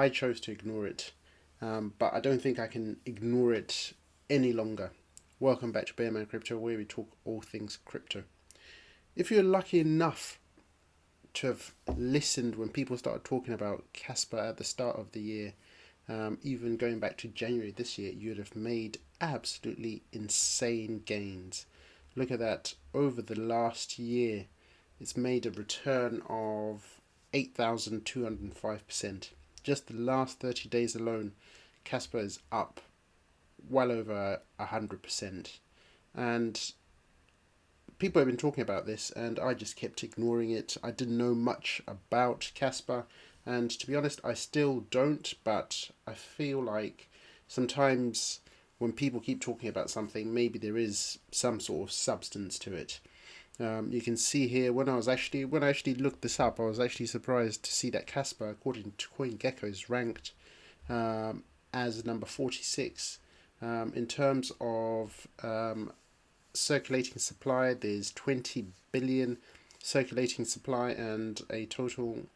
I chose to ignore it, but I don't think I can ignore it any longer. Welcome back to Bearman Crypto, where we talk all things crypto. If you're lucky enough to have listened when people started talking about KASPA at the start of the year, even going back to January this year, you'd have made absolutely insane gains. Look at that. Over the last year, it's made a return of 8,205%. Just the last 30 days alone, KASPA is up well over 100%. And people have been talking about this, and I just kept ignoring it. I didn't know much about KASPA, and to be honest, I still don't. But I feel like sometimes when people keep talking about something, maybe there is some sort of substance to it. You can see here when I actually looked this up, I was actually surprised to see that KASPA, according to CoinGecko, is ranked as number 46 in terms of circulating supply. There's 20 billion circulating supply and a total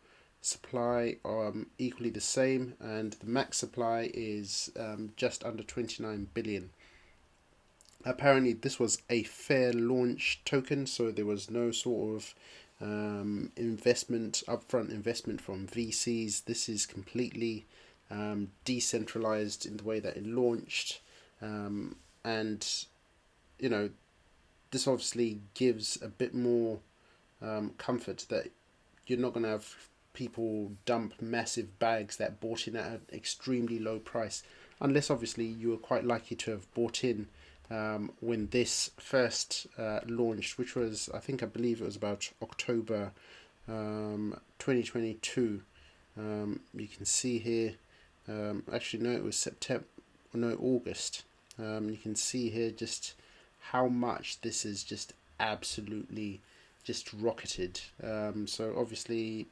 supply equally the same, and the max supply is just under 29 billion. Apparently this was a fair launch token, so there was no sort of upfront investment from VCs. This is completely decentralized in the way that it launched, and you know, this obviously gives a bit more comfort that you're not going to have people dump massive bags that bought in at an extremely low price, unless obviously you were quite lucky to have bought in when this first launched, which was, I believe it was about October 2022. You can see here, actually no, it was September, no, August. You can see here just how much this is just absolutely just rocketed. So obviously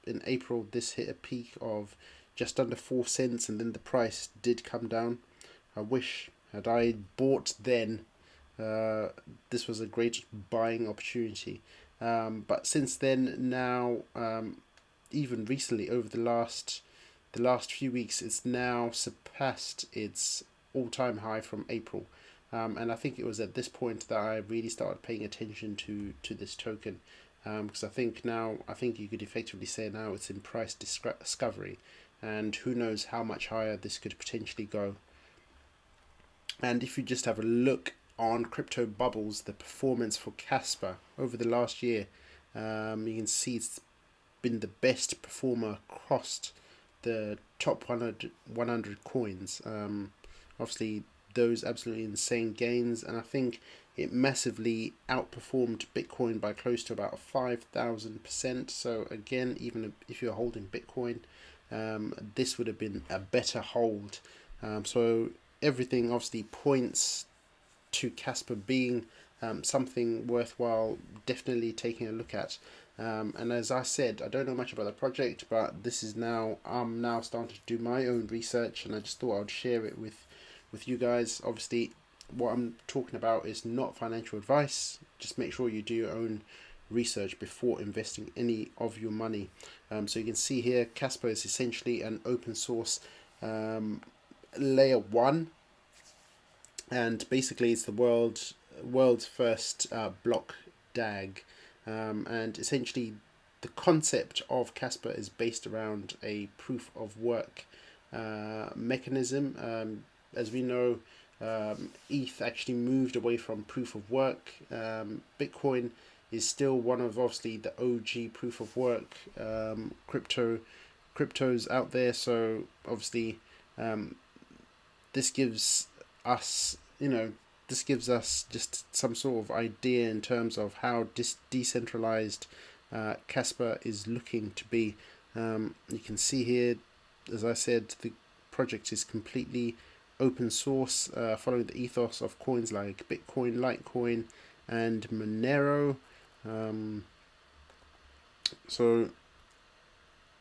in April this hit a peak of just under 4 cents, and then the price did come down. I wish had I bought then, this was a great buying opportunity. But since then, now, even recently, over the last few weeks, it's now surpassed its all-time high from April. And I think it was at this point that I really started paying attention to this token, because I think you could effectively say now it's in price discovery, and who knows how much higher this could potentially go. And if you just have a look on Crypto Bubbles, the performance for KASPA over the last year, you can see it's been the best performer across the top 100 coins. Obviously, those absolutely insane gains, and I think it massively outperformed Bitcoin by close to about 5,000%. So again, even if you're holding Bitcoin, this would have been a better hold. So everything obviously points to KASPA being something worthwhile definitely taking a look at. And as I said, I don't know much about the project, but I'm now starting to do my own research, and I just thought I'd share it with you guys. Obviously, what I'm talking about is not financial advice. Just make sure you do your own research before investing any of your money. So you can see here, KASPA is essentially an open source layer 1, and basically it's the world's first block DAG, and essentially the concept of KASPA is based around a proof of work mechanism. As we know, ETH actually moved away from proof of work. Bitcoin is still one of obviously the OG proof of work cryptos out there. So obviously, this gives us, this gives us just some sort of idea in terms of how decentralized KASPA is looking to be. You can see here, as I said, the project is completely open source, following the ethos of coins like Bitcoin, Litecoin, and Monero. So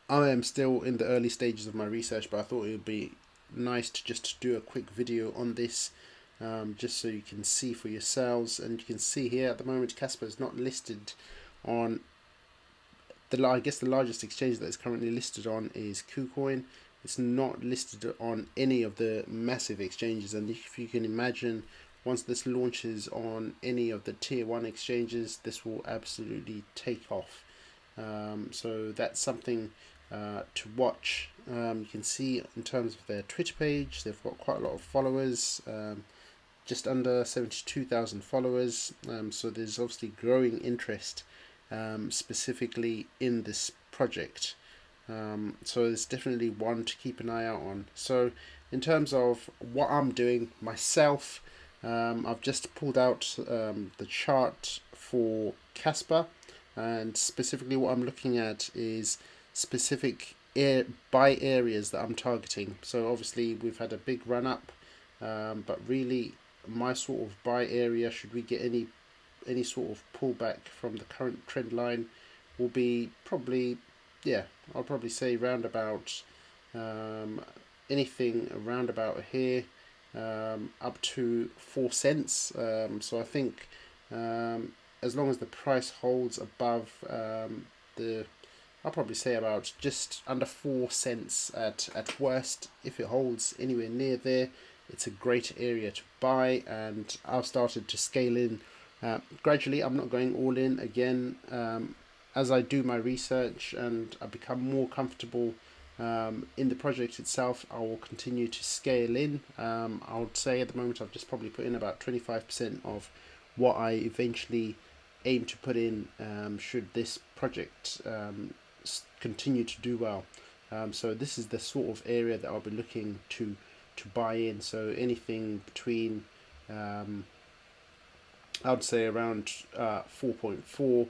I am still in the early stages of my research, but I thought it would be nice to just do a quick video on this, just so you can see for yourselves. And you can see here at the moment KASPA is not listed on I guess the largest exchange that is currently listed on is KuCoin. it's not listed on any of the massive exchanges. And if you can imagine, once this launches on any of the tier 1 exchanges, this will absolutely take off. So that's something to watch. You can see in terms of their Twitter page, they've got quite a lot of followers, just under 72,000 followers. So there's obviously growing interest specifically in this project. So it's definitely one to keep an eye out on. So in terms of what I'm doing myself, I've just pulled out the chart for KASPA, and specifically what I'm looking at is specific buy areas that I'm targeting. So obviously we've had a big run up, but really my sort of buy area, should we get any sort of pullback from the current trend line, will be probably, yeah, I'll probably say round about anything around about here, up to 4 cents. So I think as long as the price holds above the, I'll probably say about just under 4 cents at worst. If it holds anywhere near there, it's a great area to buy, and I've started to scale in gradually. I'm not going all in again. As I do my research and I become more comfortable in the project itself, I will continue to scale in. I would say at the moment I've just probably put in about 25% of what I eventually aim to put in should this project continue to do well. So this is the sort of area that I'll be looking to buy in. So anything between I would say around 4.4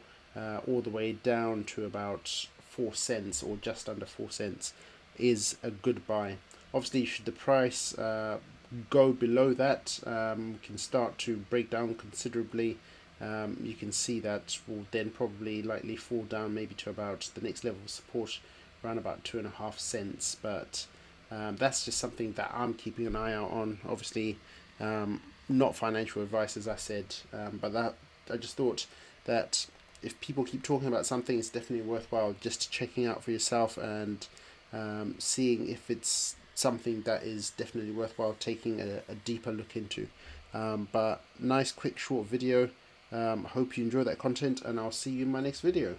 all the way down to about 4 cents or just under 4 cents is a good buy. Obviously, should the price go below that, we can start to break down considerably. You can see that will then probably likely fall down maybe to about the next level of support around about 2.5 cents. But that's just something that I'm keeping an eye out on. Obviously, not financial advice, as I said, but that I just thought that if people keep talking about something, it's definitely worthwhile just checking out for yourself and seeing if it's something that is definitely worthwhile taking a deeper look into. But nice, quick, short video. Hope you enjoy that content, and I'll see you in my next video.